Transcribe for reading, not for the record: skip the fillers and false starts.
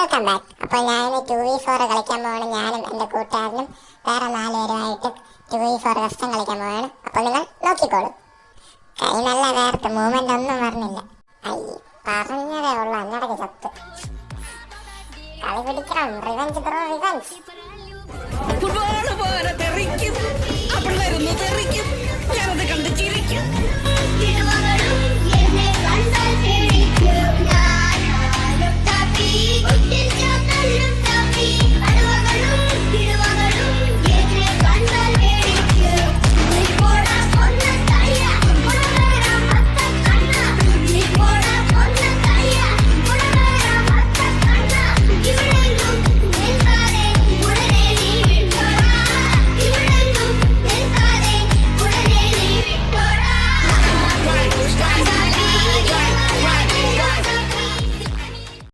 Welcome back. അപ്പോൾ ഞാൻ 2v4 കളിക്കാൻ പോവാണ്. ഞാനും എൻ്റെ കൂട്ടുകാരനും വേറെ 4 പേരുമായിട്ട് 2v4 കസ്റ്റം കളിക്കാൻ പോവാണ്. അപ്പോൾ നിങ്ങൾ നോക്കിക്കോളൂ. കൈ നല്ല വേർത്ത്, മൂവ്മെന്റ് ഒന്നും പറഞ്ഞില്ല. അയ്യ, പറഞ്ഞതേ ഉള്ളൂ, അന്നടക്ക് ചത്ത്. കളി പിടിക്കണം. Revenge bro, revenge. തെറിക്കും, ഞാനത് കണ്ട് ചിരിക്കും.